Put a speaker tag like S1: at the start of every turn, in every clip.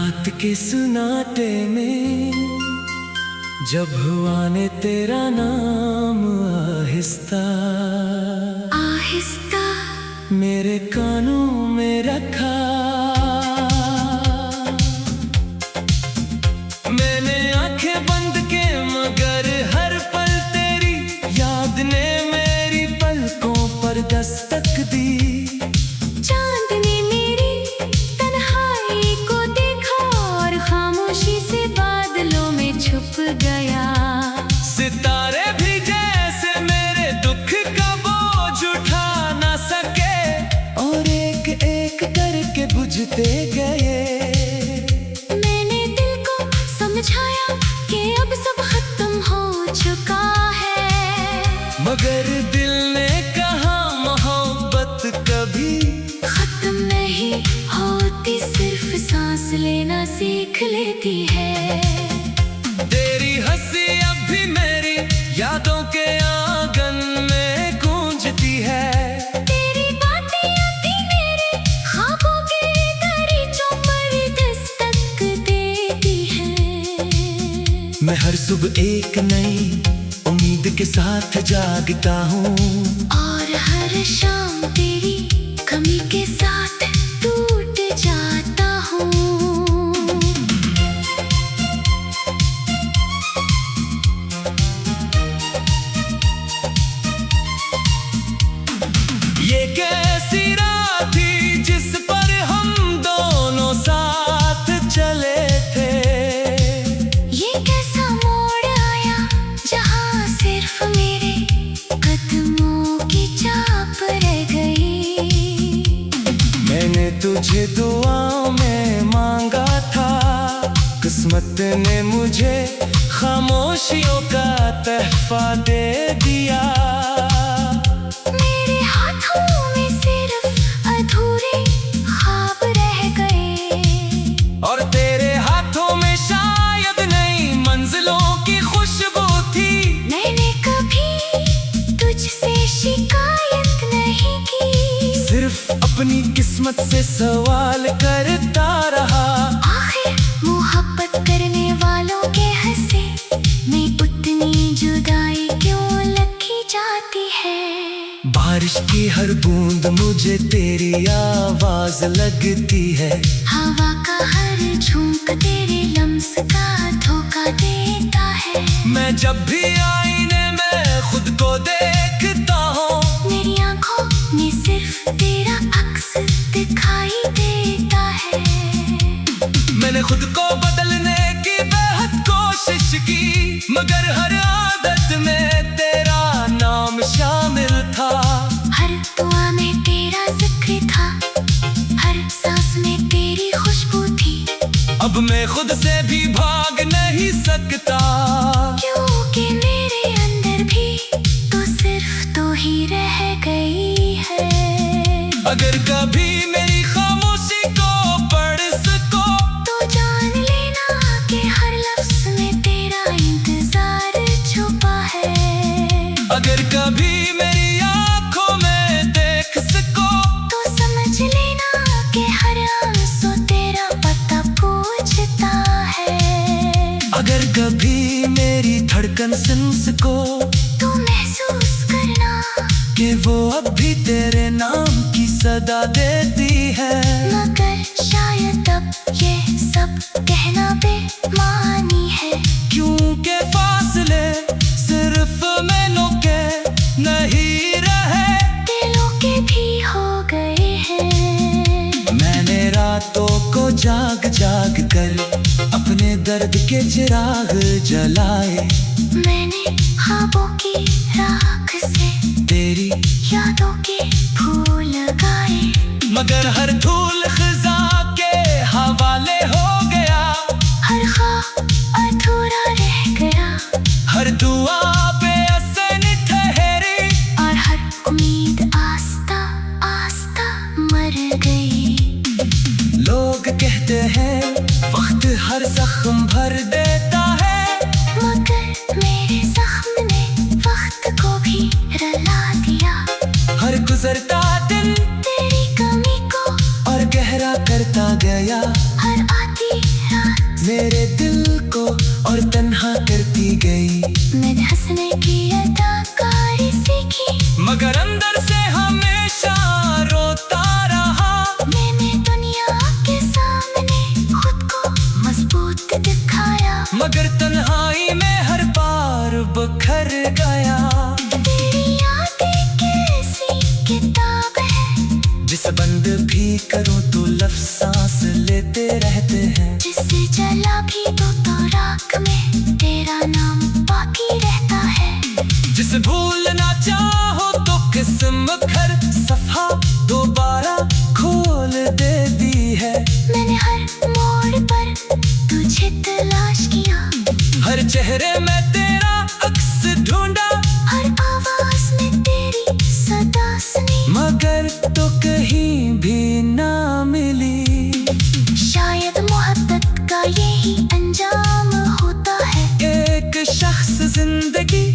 S1: रात के सुनाटे में जब हुआ ने तेरा नाम आहिस्ता
S2: आहिस्ता
S1: मेरे कानों में रखा, मैंने आंखें बंद के मगर हर पल तेरी याद ने मेरी पलकों पर दस्तक दी।
S2: गया
S1: सितारे भी जैसे मेरे दुख का बोझ उठा ना सके और एक एक करके बुझते गए।
S2: मैंने दिल को समझाया कि अब सब खत्म हो चुका है,
S1: मगर दिल ने कहा मोहब्बत कभी
S2: खत्म नहीं होती, सिर्फ सांस लेना सीख लेती है।
S1: तेरी हंसी अब भी मेरी यादों के आंगन में गूंजती है,
S2: तेरी बातें अब भी मेरे ख्वाबों के दरीचों पर दस्तक देती हैं।
S1: मैं हर सुबह एक नई उम्मीद के साथ जागता हूँ
S2: और हर शाम तेरी कमी के साथ टूट जाता हूँ।
S1: ये कैसी रात थी जिस पर हम दोनों साथ चले थे,
S2: ये कैसा मोड़ आया जहाँ सिर्फ मेरे कदमों की छाप रह गई।
S1: मैंने तुझे दुआओं में मांगा था, किस्मत ने मुझे खामोशियों का तोहफा दे दिया। और तेरे हाथों में शायद नई मंजिलों की खुशबू थी।
S2: मैंने कभी तुझसे शिकायत नहीं की,
S1: सिर्फ अपनी किस्मत से सवाल करता रहा।
S2: आखिर मोहब्बत करने वालों के हंसे में उतनी जुदाई क्यों लगी जाती है।
S1: बारिश की हर बूंद मुझे तेरी आवाज लगती है,
S2: हवा का हर झोंका तेरे लम्स का धोखा देता है।
S1: मैं जब भी आईने में खुद को देखता हूँ,
S2: मेरी आंखों में सिर्फ तेरा अक्स दिखाई देता है।
S1: मैंने खुद को बदलने की बेहद कोशिश की, मगर हर आदत में तेरा नाम शामिल था।
S2: हर दुआ में तेरा जिक्र था, हर सांस में तेरी खुशबू थी।
S1: अब मैं खुद से भी भाग नहीं सकता,
S2: क्योंकि मेरे अंदर भी तो सिर्फ तू ही रह गई है।
S1: अगर कभी मेरी खामोशी को पढ़ सको
S2: तो जान लेना कि हर लफ्ज में तेरा इंतजार छुपा है।
S1: अगर कभी मेरी आंखों में देख सको
S2: तो समझ लेना कि हर आंसू तेरा पता पूछता है।
S1: अगर कभी मेरी धड़कन सुन सको
S2: तो महसूस करना
S1: कि वो अब भी तेरे नाम की सदा देती है।
S2: मगर शायद अब ये सब कहना बेमानी है,
S1: क्योंकि फासले सिर्फ मैनों के नहीं रहे,
S2: दिलों के भी हो गए हैं।
S1: मैंने रातों को जाग जाग कर अपने दर्द के चिराग जलाए।
S2: मैंने ख्वाबों की राख से
S1: तेरी
S2: यादों के फूल गाए,
S1: मगर हर धूल खिजा के हवाले हो गया।
S2: हर ख्वाब अधूरा रह गया,
S1: हर दुआ पे असर ठहरी
S2: और हर उम्मीद आस्ता आस्ता मर गई।
S1: लोग कहते हैं वक्त हर जख्म भर देता है,
S2: मगर मेरे जख्म ने वक्त को भी रुला दिया।
S1: हर गुजरता दिन
S2: तेरी कमी को
S1: और गहरा करता गया।
S2: हर आती
S1: भी करूं तो लफ्ज़ सांस लेते रहते हैं।
S2: जिससे जला भी तो राख में तेरा नाम बाकी रहता है।
S1: जिसे भूलना चाहो तो किस्म खर सफा दोबारा खोल देती है।
S2: मैंने हर मोड़ पर तुझे तलाश किया,
S1: हर चेहरे में तेरा अक्स ढूंढा,
S2: हर आवाज में तेरी सदा सुनी,
S1: मगर तो कहीं भी ना मिली।
S2: शायद मोहब्बत का यही अंजाम होता है।
S1: एक शख्स जिंदगी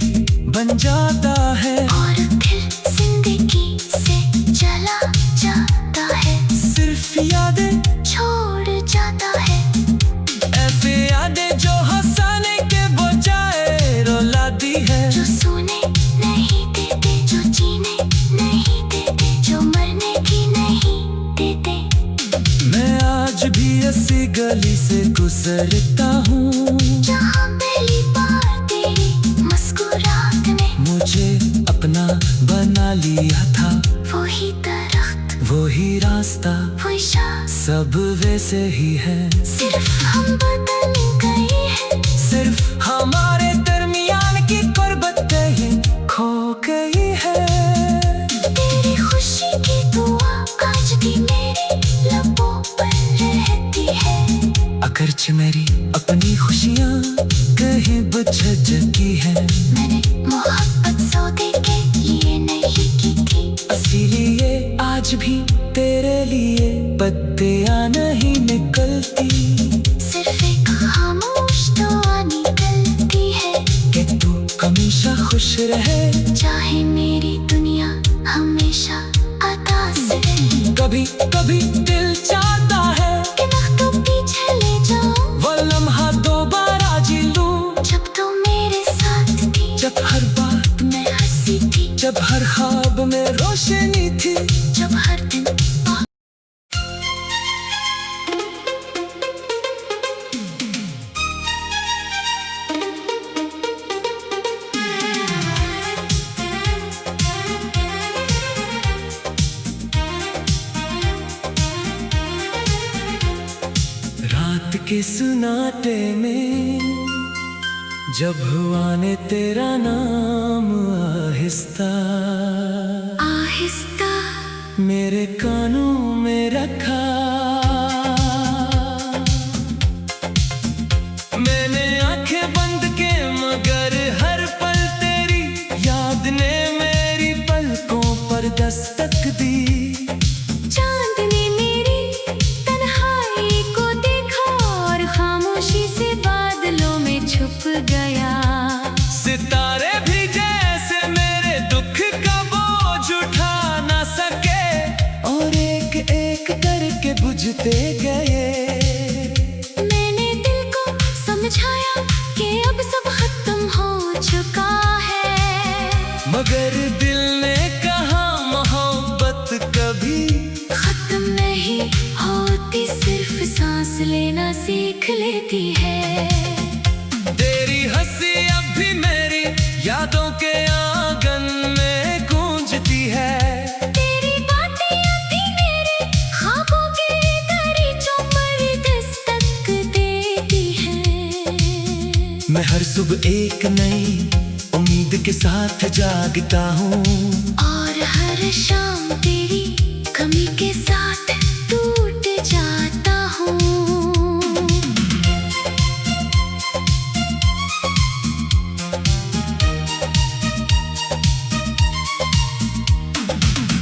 S1: बन जाता है
S2: और दिल जिंदगी से चला जाता है,
S1: सिर्फ यादें
S2: छोड़ जाता है।
S1: ऐसी यादें जो हंसाने के बजाय रुलाती है।
S2: जो सोने नहीं देते, जो जीने नहीं देते, जो मरने भी नहीं देते।
S1: मैं आज भी ऐसी गली से गुजरता हूँ
S2: जहाँ पहली बार तेरी मुस्कुराहट ने
S1: मुझे अपना बना लिया था।
S2: वही दरख्त,
S1: वही रास्ता,
S2: वही शाह,
S1: सब वैसे ही है।
S2: सिर्फ हम बदल गए हैं।
S1: सिर्फ हमारे दरमियान की कुर्बत कहीं खो गई है।
S2: तेरी खुशी की दुआ आज भी मेरे लबों पर रहती है।
S1: अगरचे मेरी अपनी खुशियाँ कहीं बुझ चुकी है।
S2: मैंने मोहब्बत सौदे के लिए नहीं की थी,
S1: इसीलिए आज भी तेरे लिए पत्तियाँ नहीं निकलती।
S2: सिर्फ एक खामोश दुआ निकलती है
S1: कि तू हमेशा खुश रहे,
S2: चाहे मेरी दुनिया हमेशा उदास रहे।
S1: कभी कभी दिल चाहता है
S2: कि वक्तों पीछे ले जाऊं,
S1: वो लम्हा दोबारा जी लूं।
S2: जब तू मेरे साथ थी,
S1: जब हर बात
S2: मैं हंसी थी,
S1: जब हर ख्वाब में रोशनी थी।
S2: जब हर दिन
S1: रात के सुनाटे में जब हुआ ने तेरा नाम आहिस्ता
S2: आहिस्ता
S1: मेरे कानों में रखा। मैंने आंखें बंद के मगर हर पल तेरी याद ने मेरी पलकों पर दस्तक दी।
S2: चांद ने मेरी तन्हाई को देखा और खामोशी से बादलों में छुप गया।
S1: सितारे भी जैसे मेरे दुख का बोझ उठा ना सके और एक एक करके बुझते गए।
S2: मैंने दिल को समझाया कि अब सब खत्म हो चुका है,
S1: मगर दिल ने कहा मोहब्बत कभी
S2: खत्म नहीं होती, सिर्फ सांस लेना सीख लेती है।
S1: तेरी हंसी अब भी मेरी यादों के आंगन में गूंजती है।
S2: तेरी बातें अब भी मेरे ख्वाबों के दरीचों पर दस्तक देती हैं।
S1: मैं हर सुबह एक नई उम्मीद के साथ जागता हूँ
S2: और हर शाम तेरी कमी के साथ टूट जाता हूँ।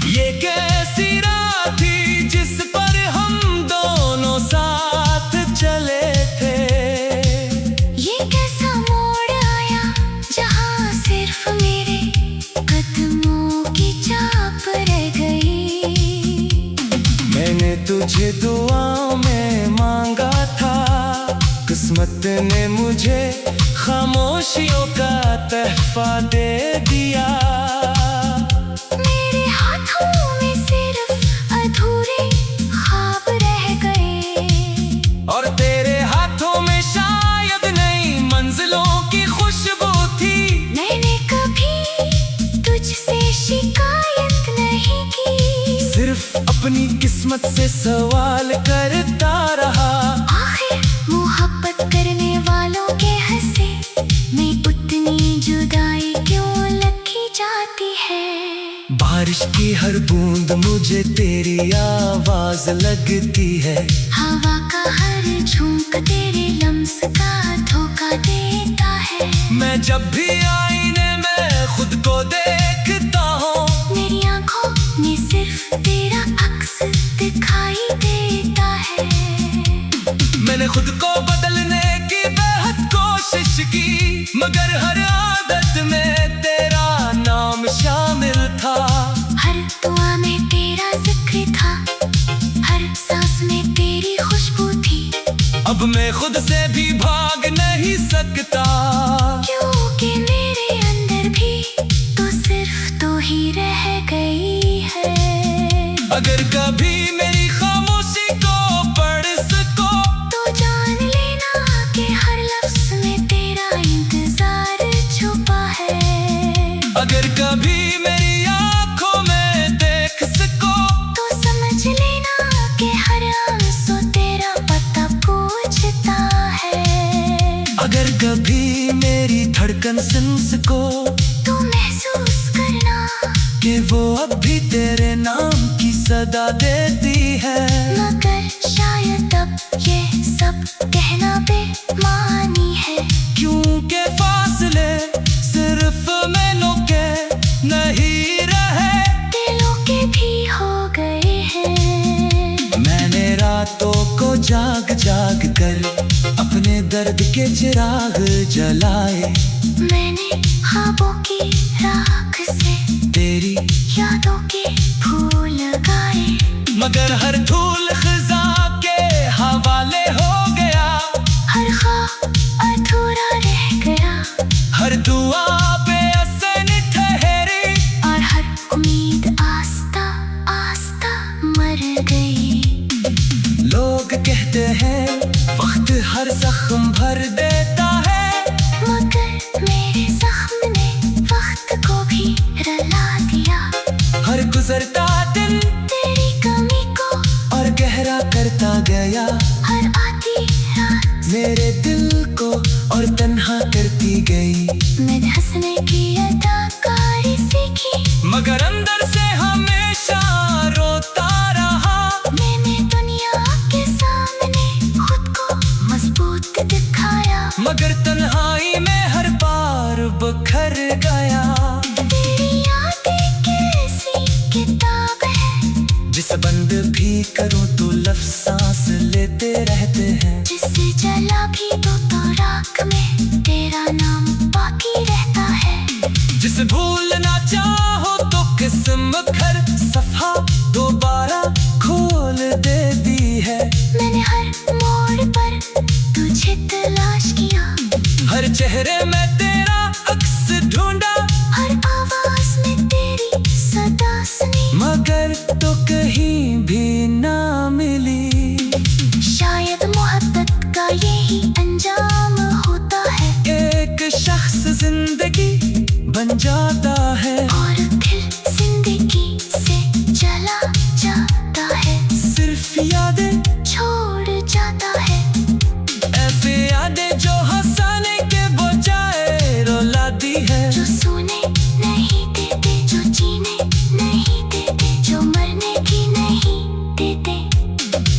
S1: ये कैसी रात थी जिस पर हम दोनों साथ चले थे।
S2: ये कैसा मोड़ आया जहाँ सिर्फ मेरे कदमों की छाप रह गई।
S1: मैंने तुझे दुआओं में मांगा था, किस्मत ने मुझे खामोशियों का तहफा दे दिया।
S2: मेरे हाथों में सिर्फ अधूरे ख्वाब रह गए
S1: और तेरे हाथों में शायद नई मंजिलों की खुशबू थी।
S2: मैंने कभी तुझसे शिकायत नहीं की,
S1: सिर्फ अपनी किस्मत किस्मत से सवाल करता रहा।
S2: आखिर मोहब्बत करने वालों के हंसे में उतनी जुदाई क्यों लगी जाती है।
S1: बारिश की हर बूंद मुझे तेरी आवाज लगती है।
S2: हवा का हर झोंका तेरे लम्स का धोखा देता है।
S1: मैं जब भी आईने में खुद को देखता हूँ,
S2: मेरी आंखों में सिर्फ तेरा अक्स दिखाई देता है।
S1: मैंने खुद को बदलने की बेहद कोशिश की, मगर हर आदत में तेरा नाम शामिल था।
S2: हर दुआ में तेरा जिक्र था, हर सांस में तेरी खुशबू थी।
S1: अब मैं खुद से भी भाग नहीं सकता,
S2: क्योंकि मेरे अंदर भी तो सिर्फ तू ही रह गई है।
S1: अगर कभी मेरी खामोशी को पढ़ सको,
S2: तो जान लेना कि हर लफ्ज में तेरा इंतजार छुपा है।
S1: अगर कभी मेरी आंखों में देख सको,
S2: तो समझ लेना कि हर आंसू तेरा पता पूछता है।
S1: अगर कभी मेरी धड़कन सुन सको,
S2: तो महसूस करना
S1: कि वो अब भी तेरे नाम की सदा देती है।
S2: मगर शायद अब ये सब कहना बेमानी है।
S1: क्योंकि फासले सिर्फ मिलों के नहीं रहे,
S2: दिलों के भी हो गए हैं।
S1: मैंने रातों को जाग जाग कर अपने दर्द के चिराग जलाए।
S2: मैंने ख्वाबों की राख से
S1: तेरी
S2: यादों के फूल गाए।
S1: मगर हर धूल खिजा के हवाले हो गया।
S2: हर ख्वाब अधूरा रह गया,
S1: हर दुआ बेअसर ठहरी,
S2: और हर उम्मीद आस्ता आस्ता मर गई।
S1: लोग कहते हैं वक्त हर जख्म भर देता है,
S2: मगर मेरे जख्म ने वक्त को भी रुला दिया।
S1: हर गुजरता दिन
S2: तेरी कमी को
S1: और गहरा करता गया।
S2: हर आती रात
S1: मेरे दिल को और तन्हा करती गई।
S2: मैंने हंसने की अदाकारी सीखी,
S1: मगर अंदर से हमेशा रोता रहा।
S2: मैंने दुनिया के सामने खुद को मजबूत दिखाया,
S1: मगर तन्हाई में हर बार बखर गया।
S2: तेरी यादें कैसी किताब है,
S1: जिसे बंद भी करूं तो लफ्ज़ सांस लेते रहते हैं।
S2: जिसे जला भी दो तो राख में तेरा नाम बाकी रहता है।
S1: जिसे भूलना चाहो तो किस्म खर सफा दोबारा खोल देती है।
S2: मैंने हर मोड़ पर तुझे तलाश किया,
S1: हर चेहरे में तेरा अक्स ढूंढा,
S2: हर आवाज में तेरी सदा सुनी,
S1: मगर तो कहीं भी ना मिली।
S2: शायद मोहब्बत का यही अंजाम होता है।
S1: एक शख्स जिंदगी बन जाता है,
S2: और दिल जिंदगी से चला जाता है,
S1: सिर्फ यादें
S2: छोड़ जाता है।
S1: ऐसी यादें जो हंसाने के बजाय रुलाती है।
S2: जो सोने नहीं देते, जो जीने नहीं देते, जो मरने की नहीं देते।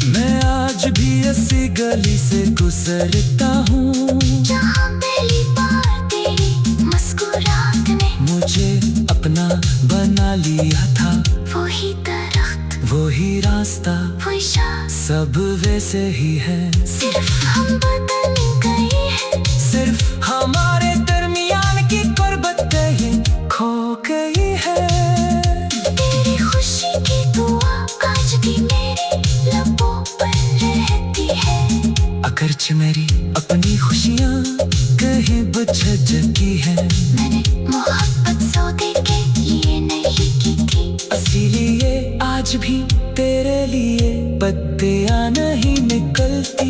S1: मैं आज भी ऐसी गली से गुजरता हूँ,
S2: जहाँ पहली बार तेरी मुस्कुराहट ने
S1: मुझे अपना बना लिया था।
S2: वही दरख्त,
S1: वही रास्ता,
S2: वही शाह,
S1: सब वैसे ही है।
S2: सिर्फ हम बदल गए हैं।
S1: सिर्फ हमारे दरमियान की कुर्बत कहीं खो गई है।
S2: तेरी खुशी की दुआ आज भी मेरे लबों पर रहती है।
S1: अगरचे मेरी अपनी खुशियाँ कहीं बुझ चुकी है।
S2: मैंने मोहब्बत सौदे के लिए नहीं की थी,
S1: इसीलिए आज भी तेरे लिए पत्तियाँ नहीं निकलती।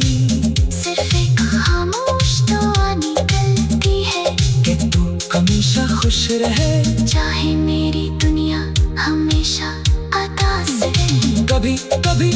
S2: सिर्फ एक खामोश दुआ निकलती है
S1: कि तू हमेशा खुश रहे,
S2: चाहे मेरी दुनिया हमेशा अदा से रहे।
S1: कभी कभी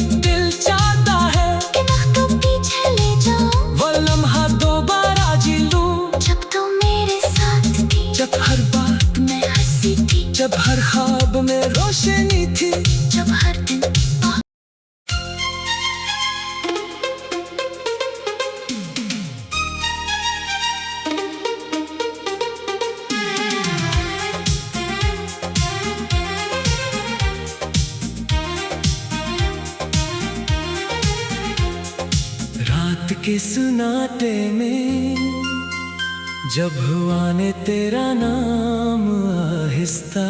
S1: रात के सुनाटे में जब हुआ ने तेरा नाम आहिस्ता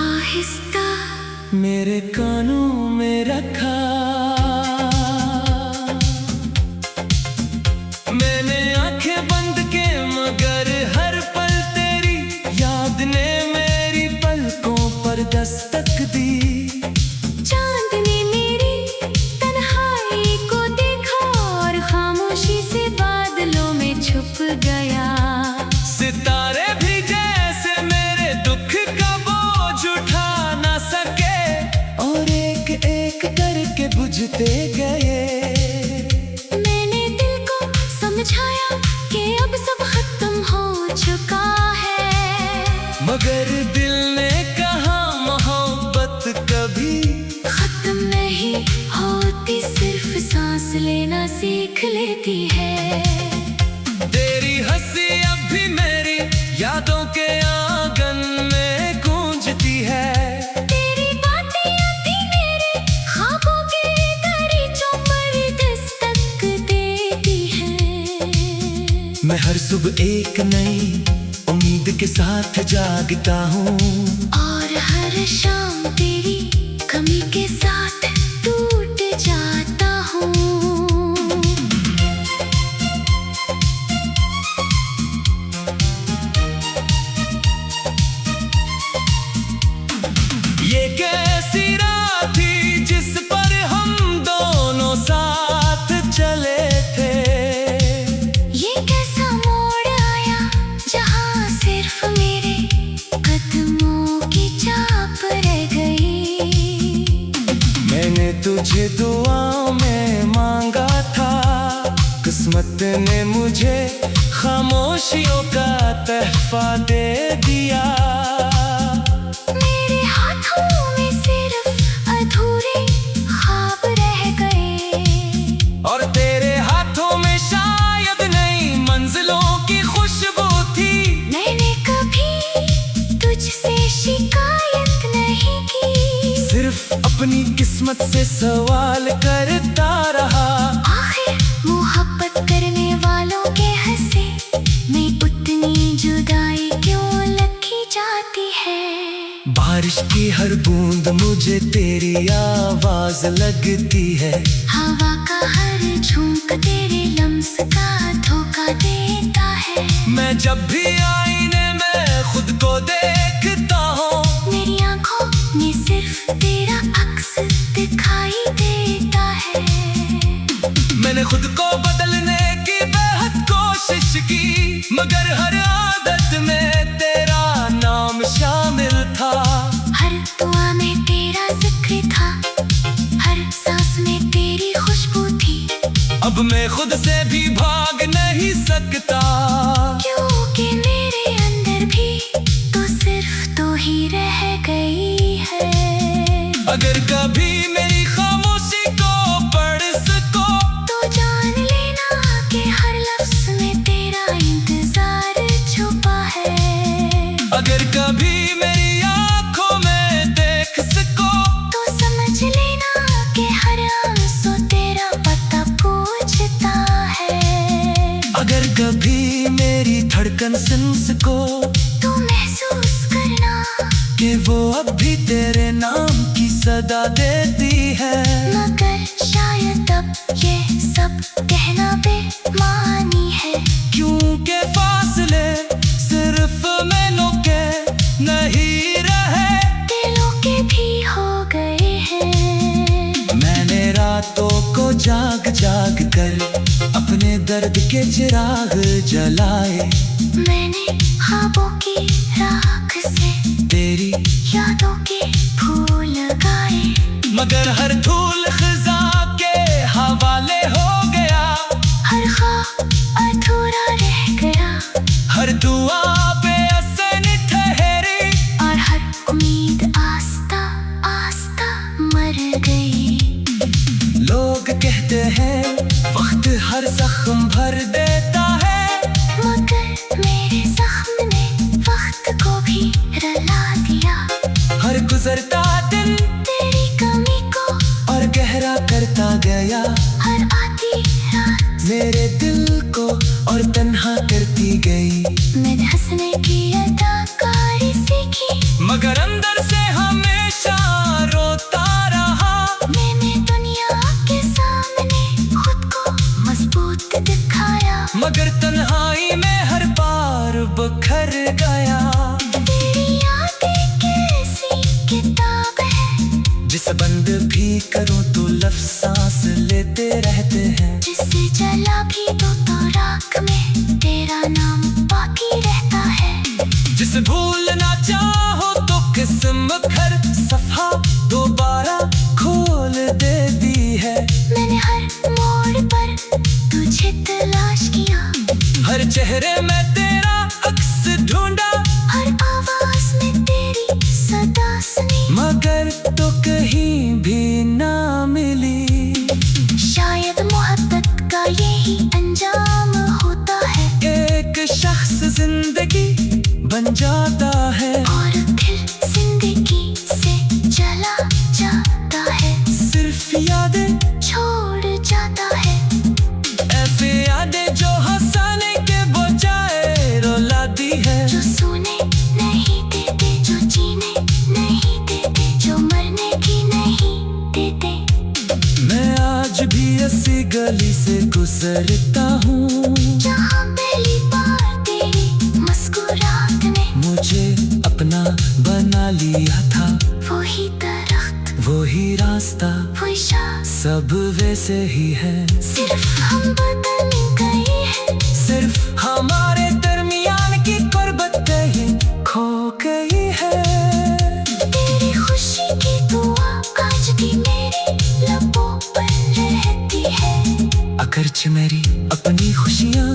S2: आहिस्ता
S1: मेरे कानों में रखा, मैंने आंखें बंद के मगर हर पल तेरी याद ने मेरी पलकों पर दस्तक दी।
S2: चांदनी मेरी तन्हाई को देखा और खामोशी से बादलों में छुप गया।
S1: सितारे भी जैसे मेरे दुख का बोझ उठा ना सके और एक एक करके बुझते गए।
S2: मैंने दिल को समझाया कि अब सब खत्म हो चुका है,
S1: मगर दिल ने कहा मोहब्बत कभी
S2: खत्म नहीं होती, सिर्फ सांस लेना सीख लेती है।
S1: तेरी हंसी अब भी मेरी यादों के आंगन में गूंजती है।
S2: तेरी बातें अब भी मेरे ख्वाबों के दरीचों पर दस्तक देती हैं।
S1: मैं हर सुबह एक नई उम्मीद के साथ जागता हूँ
S2: और हर शाम तेरी कमी के साथ टूट जाता हूँ।
S1: ये कैसी रात थी जिस पर हम दोनों साथ चले थे।
S2: ये कैसा मोड़ आया जहाँ सिर्फ मेरे कदमों की छाप रह गई।
S1: मैंने तुझे दुआओं में मांगा था, किस्मत ने मुझे खामोशियों का तोहफा दे दिया।
S2: मेरे हाथों में सिर्फ अधूरे ख्वाब रह गए
S1: और तेरे हाथों में शायद नई मंजिलों की खुशबू थी।
S2: मैंने कभी तुझसे शिकायत नहीं की,
S1: सिर्फ अपनी किस्मत से सवाल करता रहा।
S2: आखिर मोहब्बत करने वालों के हंसे में उतनी जुदाई क्यों लगी जाती है।
S1: बारिश की हर बूंद मुझे तेरी आवाज लगती है।
S2: हवा का हर झोंका तेरे लम्स का धोखा देता है।
S1: मैं जब भी आईने में खुद को देखता हूँ,
S2: मेरी आंखों में सिर्फ तेरा अक्स दिखाई देता है।
S1: मैंने खुद को बदलने की बेहद कोशिश की, मगर हर आदत में तेरा नाम शामिल था।
S2: हर दुआ में तेरा जिक्र था, हर सांस में तेरी खुशबू थी।
S1: अब मैं खुद से भी भाग नहीं सकता,
S2: क्योंकि मेरे अंदर भी तो सिर्फ तो ही रह गई है।
S1: अगर कभी मेरी खामोशी को पढ़ सको
S2: तो जान लेना कि हर लफ्ज में तेरा इंतजार छुपा है।
S1: अगर कभी मेरी आंखों में देख सको
S2: तो समझ लेना कि हर आंसू तेरा पता पूछता है।
S1: अगर कभी मेरी धड़कन सुन सको
S2: तो महसूस करना
S1: कि वो अब भी तेरे नाम की सदा देती है।
S2: मगर शायद अब ये सब कहना बेमानी है,
S1: क्योंकि फासले सिर्फ मैलों के नहीं रहे,
S2: दिलों के भी हो गए हैं।
S1: मैंने रातों को जाग जाग कर अपने दर्द के चिराग जलाए।
S2: मैंने ख्वाबों की राख से
S1: तेरी
S2: यादों के फूल गाए,
S1: मगर हर धूल खिजा के हवाले हो गया।
S2: हर ख्वाब अधूरा रह गया,
S1: हर दुआ बेअसर ठहरी
S2: और हर उम्मीद आस्ता आस्ता मर गई।
S1: लोग कहते हैं वक्त हर जख्म भर देता है,
S2: मगर मेरे जख्म ने वक्त को भी रुला दिया।
S1: हर गुजरता दिन
S2: तेरी कमी को
S1: और गहरा करता गया।
S2: हर आती
S1: मेरे दिल को और तन्हा करती गई।
S2: मैंने हंसने की अदाकारी सीखी,
S1: मगर अंदर से हमेशा रोता रहा।
S2: मैंने दुनिया के सामने खुद को मजबूत दिखाया,
S1: मगर तन्हाई में हर बार बिखर गया।
S2: तेरी यादें कैसी किताब है,
S1: जिसे बंद भी करूं तो लफ्ज़ सांस लेते रहते हैं।
S2: जिसे जला भी तो राख में तेरा नाम बाकी रहता है।
S1: जिसे भूलना चाहो तो किस्म हर सफा दोबारा खोल देती है।
S2: मैंने हर मोड़ पर तुझे तलाश किया,
S1: हर चेहरे में तेरा अक्स ढूंढा,
S2: हर आवाज में तेरी सदा सुनी,
S1: मगर तो कहीं भी ना मिली।
S2: शायद मोहब्बत का यही अंजाम होता है,
S1: एक शख्स जिंदगी बन जाता है
S2: और फिर जिंदगी से चला जाता है,
S1: सिर्फ यादें
S2: छोड़ जाता है।
S1: ऐसे यादें जो हंसाने के बजाय रुलाती है।
S2: जो सोने नहीं देते, जो जीने नहीं देते, जो मरने की नहीं देते।
S1: मैं आज भी ऐसी गली से गुजरता हूँ,
S2: जहाँ पहली बार तेरी मुस्कुराहट ने
S1: मुझे अपना बना लिया था।
S2: वही दरख्त,
S1: वही रास्ता,
S2: वही शाख,
S1: सब वैसे ही है।
S2: सिर्फ हम बदल गए हैं,
S1: सिर्फ हमारे दरमियान की कुर्बत कहीं खो गई है।
S2: तेरी खुशी की दुआ आज भी मेरे लबों पर रहती है।
S1: अगरचे मेरी अपनी खुशियाँ